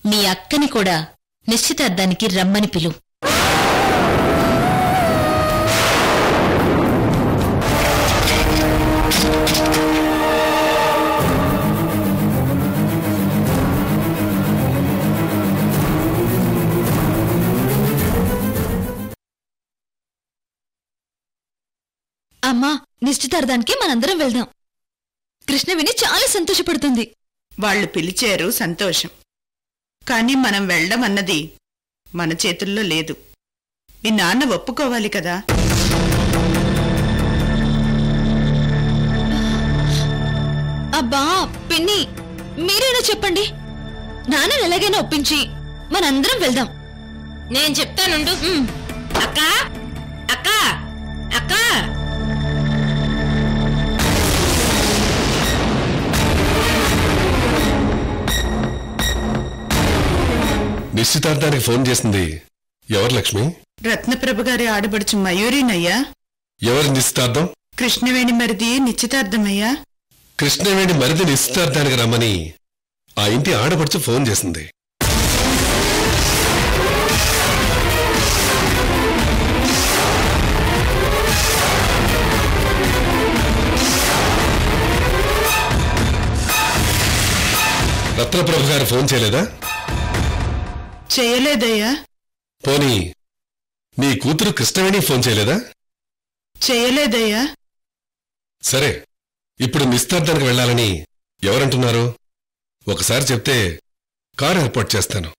మీ అక్కని కూడా నిశ్చితార్థానికి రమ్మని పిలు. అమ్మా, నిశ్చితార్థానికి మనందరం వెళ్దాం. కృష్ణ విని చాలా సంతోషపడుతుంది. వాళ్ళు పిలిచారు, సంతోషం. కాని మనం వెళ్ళడం అన్నది మన చేతుల్లో లేదు. మీ నాన్న ఒప్పుకోవాలి కదా. అబ్బా పిన్ని, మీరైనా చెప్పండి. నాన్నని ఎలాగైనా ఒప్పించి మనందరం వెళ్దాం. నేను చెప్తానుండు. అక్కా అక్కా అక్కా, నిశ్చితార్థానికి ఫోన్ చేసింది ఎవరు లక్ష్మి? రత్నప్రభ గారి ఆడబడుచు మయూరినయ్యా. ఎవరి నిశ్చితార్థం? కృష్ణవేణి మరిది నిశ్చితార్థమయ్యా. కృష్ణవేణి మరిది నిశ్చితార్థానికి రమ్మని ఆ ఇంటి ఆడపడుచు ఫోన్ చేసింది. రత్నప్రభ గారు ఫోన్ చేయలేదా? చేయలేదయ్యా. పోనీ నీ కూతురు కృష్ణవేణి ఫోన్ చేయలేదా? చేయలేదయ్యా. సరే, ఇప్పుడు నిశ్చితార్థానికి వెళ్లాలని ఎవరంటున్నారు? ఒకసారి చెప్తే కారు ఏర్పాటు చేస్తాను.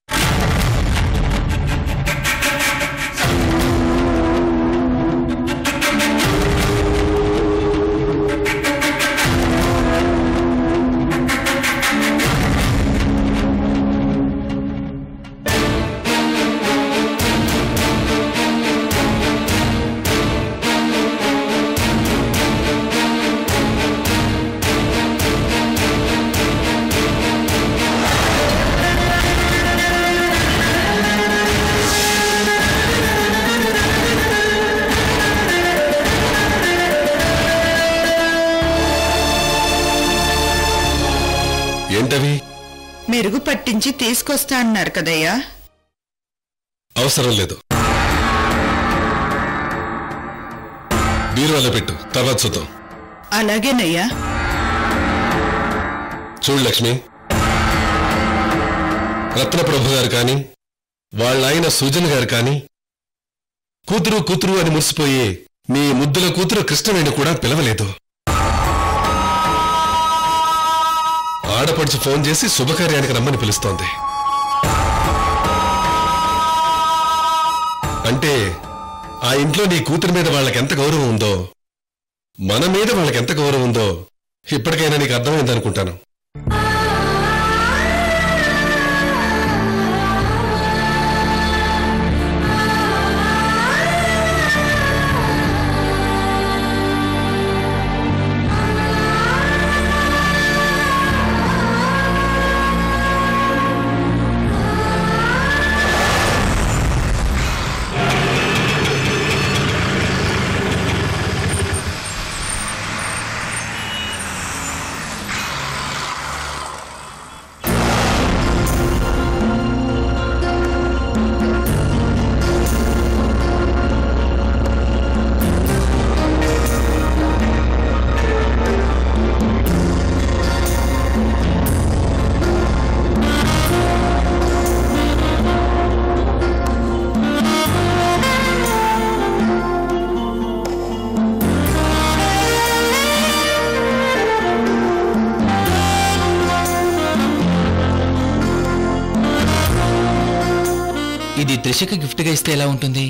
ఏంటవి? మెరుగు పట్టించి తీసుకొస్తా అన్నారు కదయ్యా. అవసరం లేదు, బీరువాలో పెట్టు, తర్వాత చూద్దాం. అలాగేనయ్యా. చూడు లక్ష్మి, రత్నప్రభు గారు కాని వాళ్ళ ఆయన సుజన్ గారు కాని కూతురు కూతురు అని మురిసిపోయే నీ ముద్దుల కూతురు కృష్ణవేణి కూడా పిలవలేదు. ఆడపడుచు ఫోన్ చేసి శుభకార్యానికి రమ్మని పిలుస్తోంది. అంటే ఆ ఇంట్లో నీ కూతురి మీద వాళ్ళకెంత గౌరవం ఉందో, మన మీద వాళ్ళకెంత గౌరవం ఉందో ఇప్పటికైనా నీకు అర్థమైందనుకుంటాను. ఇది త్రిషకి గిఫ్ట్గా ఇస్తే ఎలా ఉంటుంది?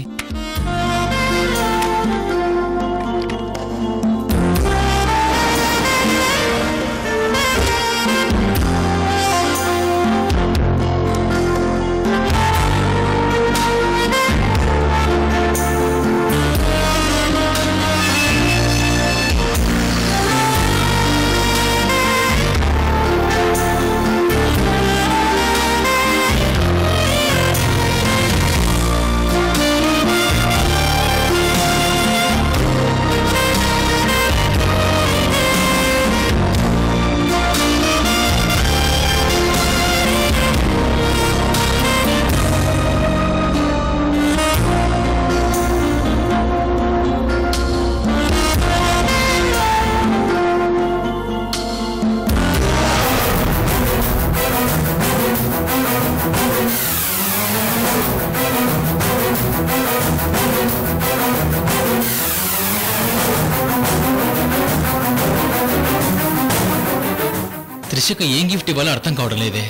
త్రిషకు ఏం గిఫ్ట్ ఇవ్వాలో అర్థం కావడం లేదే.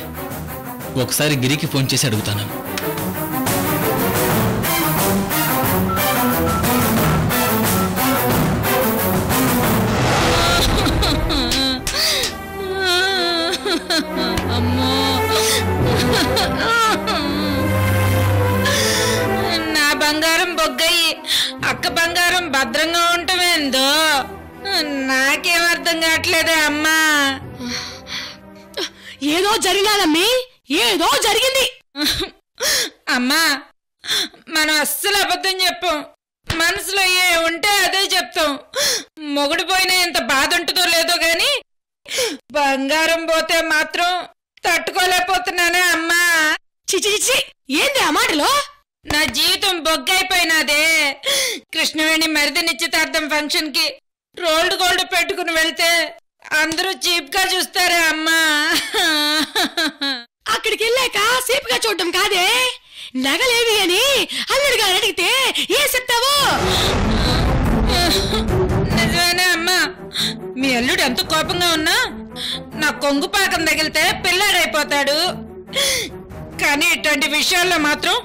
ఒకసారి గిరికి ఫోన్ చేసి అడుగుతాను. అమ్మో, నా బంగారం బొగ్గయి అక్క బంగారం భద్రంగా ఉండటమేందో నాకేం అర్థం కావట్లేదే అమ్మా. ఏదో జరిగినాదమ్మీ, ఏదో జరిగింది. అమ్మా, మనం అస్సలు అబద్ధం చెప్పాం. మనసులో ఏ ఉంటే అదే చెప్తాం. మొగుడు పోయినా ఎంత బాధ ఉంటుందో లేదో గాని బంగారం పోతే మాత్రం తట్టుకోలేకపోతున్నానే అమ్మా. చిచి చిచి, ఏంది ఆ మాటలో? నా జీవితం బొగ్గైపోయినాదే. కృష్ణవేణి మరిది నిశ్చితార్థం ఫంక్షన్ కి రోల్డ్ గోల్డ్ పెట్టుకుని వెళ్తే అందరూ చీప్ గా చూస్తారే అమ్మా. అక్కడికి వెళ్ళాక సేపుగా చూడటం కాదే, నగలేవి అని అల్లుడు గారు అడిగితే ఏం చెప్తావు? నిజమేనే అమ్మా. మీ అల్లుడు ఎంత కోపంగా ఉన్నా నా కొంగు పాకం తగిలితే పిల్లాడైపోతాడు. కానీ ఇటువంటి విషయాల్లో మాత్రం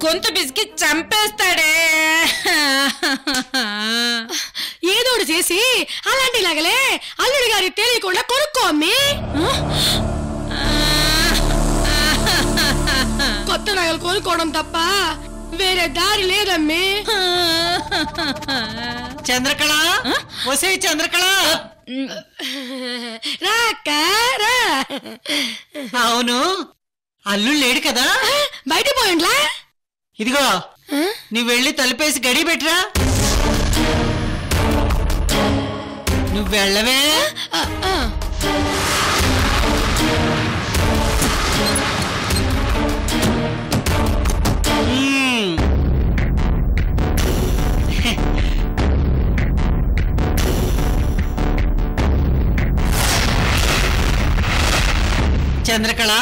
గొంతు బిసికి చంపేస్తాడే. ఏదోడు చేసి అలాంటి నగలే అల్లుడి గారి తెలియకుండా కొనుక్కో అమ్మి. కొత్త నగలు కొనుక్కోవడం తప్ప వేరే దారి లేదమ్మి. చంద్రకళ, వసే చంద్రకళ. రా అక్క రా. అవును, అల్లుడు లేడు కదా, బయట పోయిండ్లా? ఇదిగో నువ్వు వెళ్ళి తలుపేసి గడి పెట్టరా. నువ్వు వెళ్ళవే. చంద్రకళ,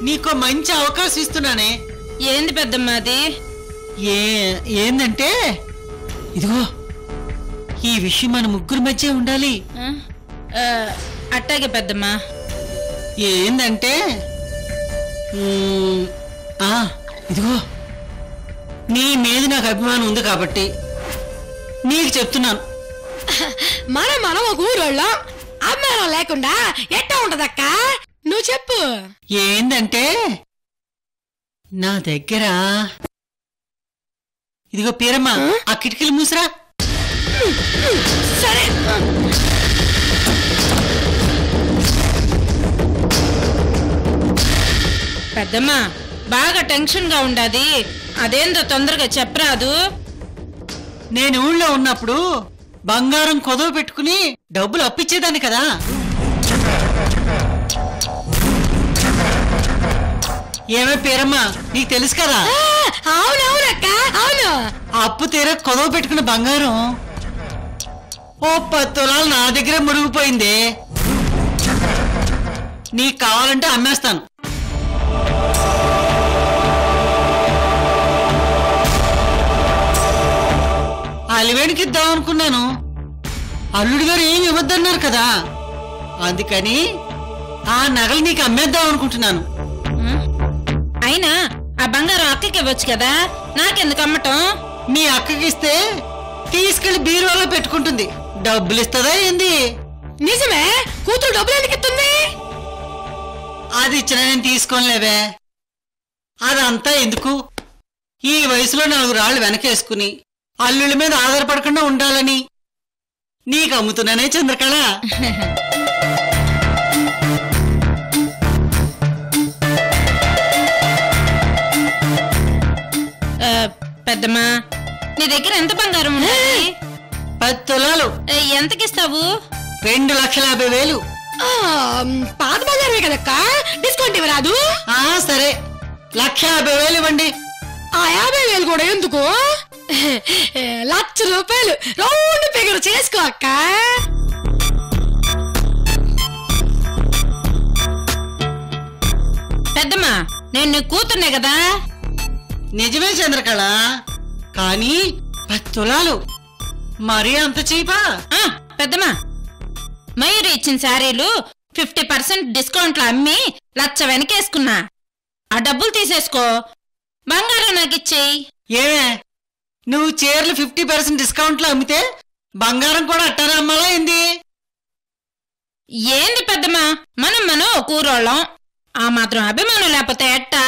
నీకో మంచి అవకాశం ఇస్తున్నానే. ఏంది పెద్దమ్మాది? ఏందంటే ఇదిగో ఈ విషయం మన ముగ్గురు మధ్య ఉండాలి. అట్టాగే పెద్దమ్మా. ఏందంటే ఇదిగో నీ మీద నాకు అభిమానం ఉంది కాబట్టి నీకు చెప్తున్నాను. మనం ఒక ఊరోళ్ళం, అభిమానం లేకుండా ఎట్టా ఉంటదక్క? నువ్వు చెప్పు. ఏందంటే నా దగ్గర ఇదిగో పీరమ్మ, ఆ కిటికీలు మూసిరా. సరే. పెద్దమ్మా, బాగా టెన్షన్ గా ఉండాది. అదేందో తొందరగా చెప్పరాదు. నేను ఊళ్ళో ఉన్నప్పుడు బంగారం కొదవ పెట్టుకుని డబ్బులు అప్పిచ్చేదాన్ని కదా. ఏమే పేరమ్మా, నీకు తెలుసు కదా? అవునవునక్క, అవును. అప్పు తీర కొదవ పెట్టుకున్న బంగారం ఓ 10 తులాలు నా దగ్గర మురిగిపోయింది. నీకు కావాలంటే అమ్మేస్తాను. అలివేణికి ఇద్దాం అనుకున్నాను. అల్లుడు గారు ఏమి ఇవ్వద్దన్నారు కదా, అందుకని ఆ నగలు నీకు అమ్మేద్దాం అనుకుంటున్నాను. అయినా ఆ బంగారం అక్కకి ఇవ్వచ్చు కదా, నాకెందుకు అమ్మటం? మీ అక్కకి ఇస్తే తీసుకెళ్లి బీరువాలో పెట్టుకుంటుంది. డబ్బులు ఇస్తుందా ఏంది? నిజమే, కూతురు డబ్బులు ఎందుకు ఇస్తుంది? అది ఇచ్చినా నేను తీసుకోలేవే. అదంతా ఎందుకు? ఈ వయసులో 4 రాళ్లు వెనకేసుకుని అల్లుళ్ళ మీద ఆధారపడకుండా ఉండాలని నీకు అమ్ముతున్నానే చంద్రకళ. పెద్దమ్మా, నీ దగ్గర ఎంత బంగారం ఉంది? 10 తులాలు. ఎంతకిస్తావు? 2,50,000. పాత బంగారమే కదక్క, డిస్కౌంట్ ఇవ్వరాదు? సరే, 1,50,000 ఇవ్వండి. ఆ 50,000 కూడా ఎందుకు? 1,00,000 రూపాయలు రౌండ్ ఫిగర్ చేసుకో అక్క. పెద్దమ్మా, నేను నీ కూతుర్నే కదా. నిజమే చంద్రకళ, కానీ 10 తులాలు మరీ అంత చీపా? పెద్దమ్మా, మయూరి ఇచ్చిన శారీలు 50% డిస్కౌంట్లో అమ్మి 1,00,000 వెనకేసుకున్నా. ఆ డబ్బులు తీసేసుకో, బంగారం నాకు ఇచ్చేయి. ఏమే నువ్వు చీరలు 50% డిస్కౌంట్లో అమ్మితే బంగారం కూడా అట్టానే అమ్మాలా ఏంది? ఏంది పెద్దమ్మా, మనం కూరోళ్ళం, ఆ మాత్రం అభిమానం లేకపోతే ఎట్టా?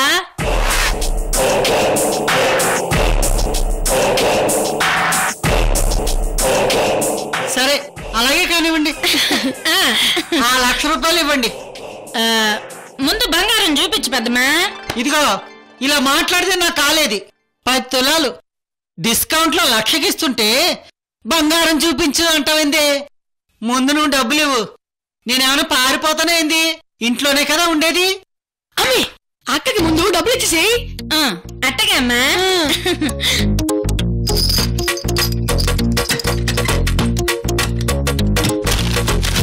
సరే అలాగే కానివ్వండి. ఆ 1,00,000 రూపాయలు ఇవ్వండి. ముందు బంగారం చూపించు పెద్దమ్మా. ఇదిగో ఇలా మాట్లాడితే నాకు కాలేది. 10 తులాలు డిస్కౌంట్లో 1,00,000కి ఇస్తుంటే బంగారం చూపించు అంటావేంది? ముందు నువ్వు డబ్బులు ఇవ్వు. నేనేమైనా పారిపోతానే ఏంది? ఇంట్లోనే కదా ఉండేది. అమ్మి అక్కకి ముందు డబ్బులు ఇచ్చేసేయ్. అట్టగా అమ్మా.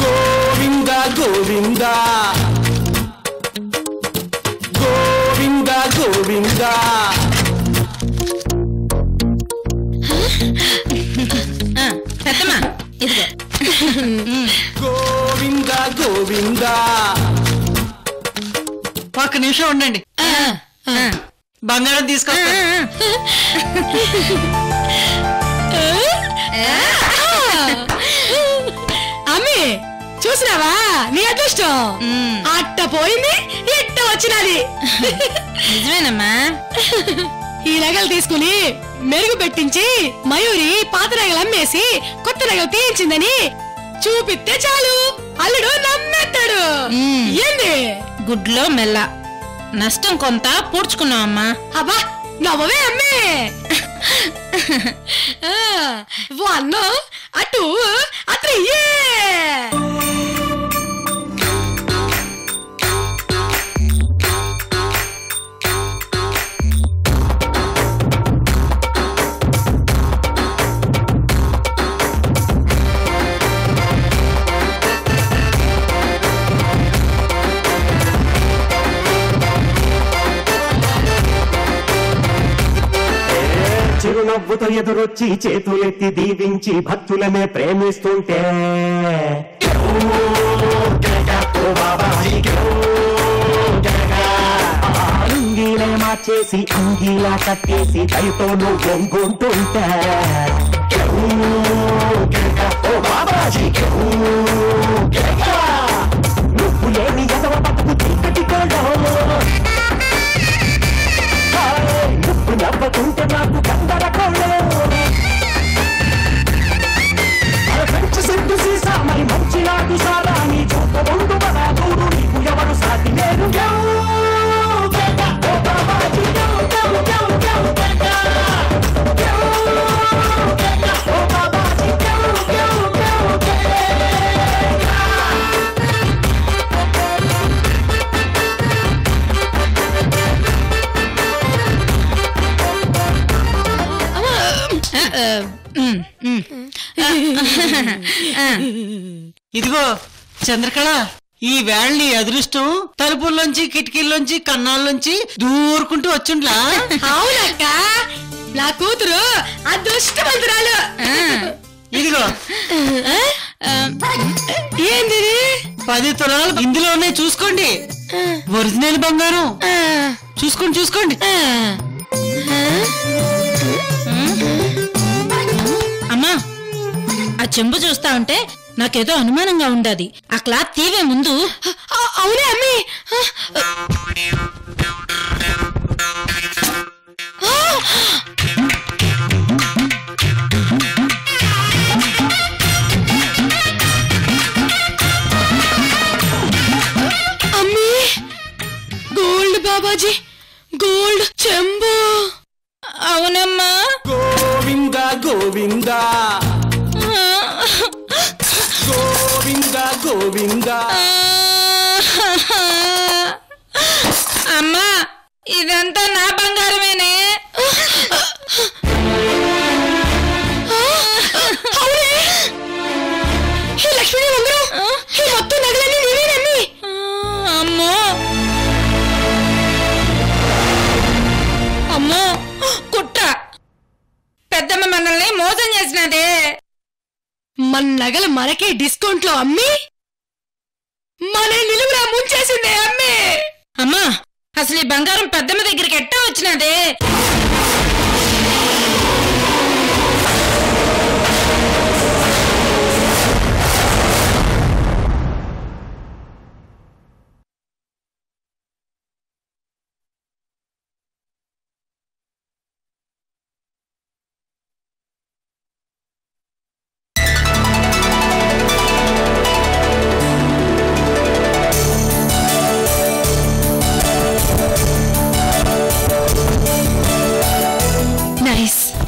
గోవింద గోవింద గోవింద గోవింద పెద్దమ్మా ఇదిగో. గోవింద గోవింద. ఒక్క నిమిషం ఉండండి, బంగారం తీసుకొస్తా. అమ్మి చూసినావా నీ అదృష్టం? అట్ట పోయింది ఇట్ట వచ్చినది. నిజమేనమ్మా. ఈ నగలు తీసుకుని మెరుగు పెట్టించి మయూరి పాత నగలు అమ్మేసి కొత్త నగలు తీయించిందని చూపిస్తే చాలు, అల్లుడు నమ్మేస్తాడు. ఏంది గుడ్లో మెల్ల, నష్టం కొంత పూడ్చుకున్నావమ్మా. అబ్బా నవ్వవే అమ్మే. వన్ అటు అత్ర చిరునవ్వుతో ఎదురొచ్చి చేతులెత్తి దీవించి భక్తులనే ప్రేమిస్తుంటే అంగీలే మార్చేసి అంగీలా కట్టేసి దయతో నువ్వు వంగుంటుంటే నువ్వు లేని ఎదవ బతుకు చీకటి కూడా నువ్వు నవ్వకుంటే నాకు గందరగోళం. పెంచి సిద్ధు సీసా మరి మంచి నాకు సారా నీ చూపు ముందు మన దూరు నీకు ఎవరు సాటి లేరు. ఇదిగో చంద్రకళ, ఈ వేళ నీ అదృష్టం తలుపుల్లోంచి కిటికీల్లోంచి కన్నాల్లోంచి దూరుకుంటూ వచ్చిండ్లా. అవునక్క, నా కూతురు అదృష్టవంతురాలు. ఇదిగో ఏంది 10 తులాలు ఇందులోనే చూసుకోండి. ఒరిజినల్ బంగారం. చూసుకోండి చూసుకోండి. అమ్మా ఆ చెంబు చూస్తా ఉంటే నాకేదో అనుమానంగా ఉండదు. ఆ క్లాత్ తీవే ముందు. అవునే అమ్మి. అమ్మి గోల్డ్ బాబాజీ, గోల్డ్ చెంబు. అవునమ్మా. గోవింద గోవింద గోవింద గోవింద. అమ్మా ఇదంతా నా బంగారమేనే. లక్ష్మీ బంగారం, ఈ మొత్తం నగలన్నీ నీవేనమ్మి. అమ్మో అమ్మో కుట్ర. పెద్దమ్మ మనల్ని మోసం చేసినదే. మన నగలు మనకే డిస్కౌంట్ లో అమ్మి మన నిలువురా ముంచేసిందే అమ్మే. అమ్మా అసలు ఈ బంగారం పెద్దమ్మ దగ్గరికి ఎట్టా వచ్చినదే?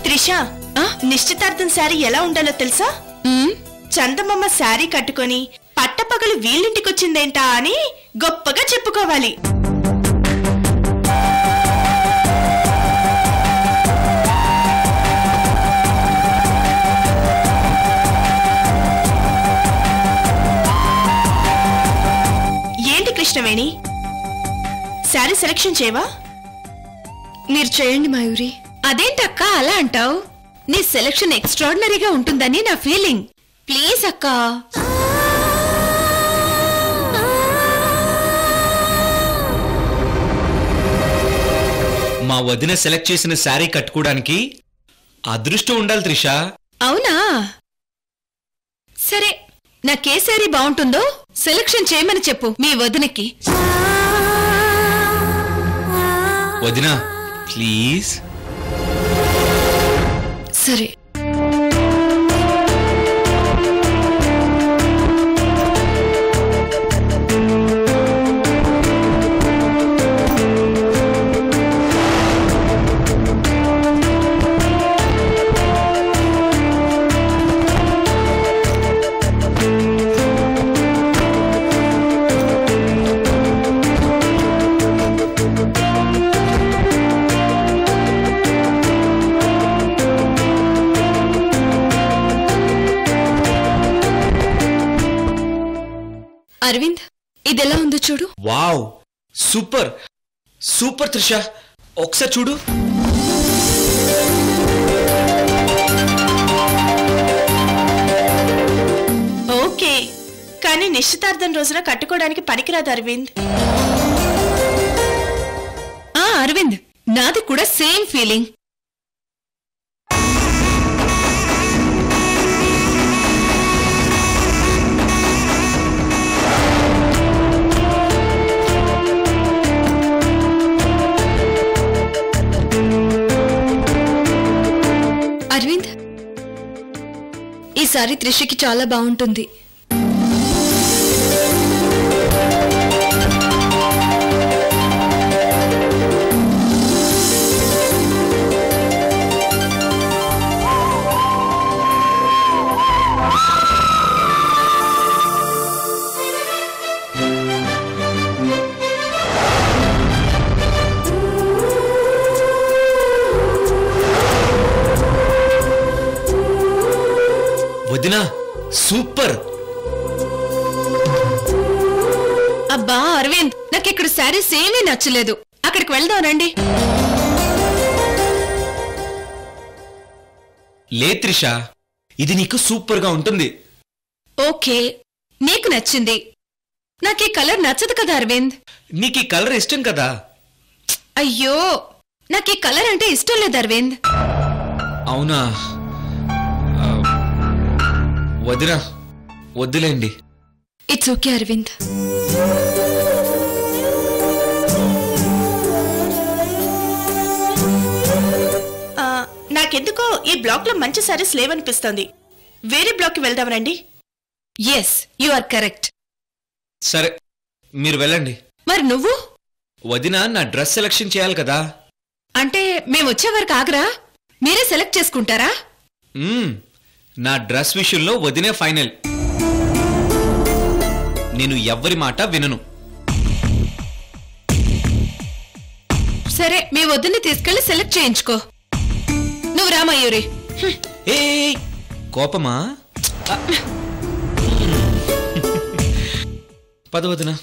త్రిషా, నిశ్చితార్థం శారీ ఎలా ఉండాలో తెలుసా? చందమామ శారీ కట్టుకొని పట్టపగలు వీళ్ళింటికొచ్చిందేంటా అని గొప్పగా చెప్పుకోవాలి. ఏంటి కృష్ణవేణి, శారీ సెలెక్షన్ చేయవా? మీరు చేయండి మయూరి. అదేంటక్క అలా అంటావు? నీ సెలక్షన్ ఎక్స్ట్రాడినరీగా ఉంటుందని నా ఫీలింగ్. ప్లీజ్ అక్క. మా వదిన సెలెక్ట్ చేసిన శారీ కట్టుకోవడానికి అదృష్టం ఉండాలి త్రిషా. అవునా? సరే, నాకే శారీ బాగుంటుందో సెలక్షన్ చేయమని చెప్పు మీ వదినకి. వదినా ప్లీజ్. సరే. అరవింద్, ఇదెలా ఉందో చూడు. వావ్, సూపర్ సూపర్ త్రిషా, ఒకసారి చూడు. ఓకే, కానీ నిశ్చితార్థం రోజున కట్టుకోవడానికి పనికిరాదు అరవింద్. అరవింద్, నాది కూడా సేమ్ ఫీలింగ్. అరవింద్, ఈసారి త్రిషకి చాలా బాగుంటుంది. వదినా సూపర్. అబ్బా అరవింద్, నాకు ఇక్కడ శారీస్ ఏమీ నచ్చలేదు. అక్కడికి వెళ్దాం రండి. లే త్రిషా, ఇది నీకు సూపర్ గా ఉంటుంది. ఓకే, నీకు నచ్చింది. నాకీ కలర్ నచ్చదు కదా అరవింద్. నీకు ఈ కలర్ ఇష్టం కదా. అయ్యో, నాకీ కలర్ అంటే ఇష్టం లేదు అరవింద్. అవునా? వదినా వద్దులేండి. It's okay Arvind. నాకెందుకో ఈ బ్లాక్ లో మంచి సారీస్ లేవనిపిస్తోంది. వేరే బ్లాక్ కి వెళ్దాం రండి. Yes, you are correct. సరే, మీరు వెళ్ళండి. మరి నువ్వు? వదినా నా డ్రెస్ సెలక్షన్ చేయాలి కదా. అంటే మేము వచ్చే వరకు ఆగరా? మీరే సెలెక్ట్ చేసుకుంటారా? నా డ్రెస్ విషయంలో వదినే ఫైనల్. నేను ఎవ్వరి మాట వినను. సరే, మీ వదిన్ని తీసుకెళ్లి సెలెక్ట్ చేయించుకో. నువ్వు రా మయూరి. ఏ కోపమా? పద వదినా.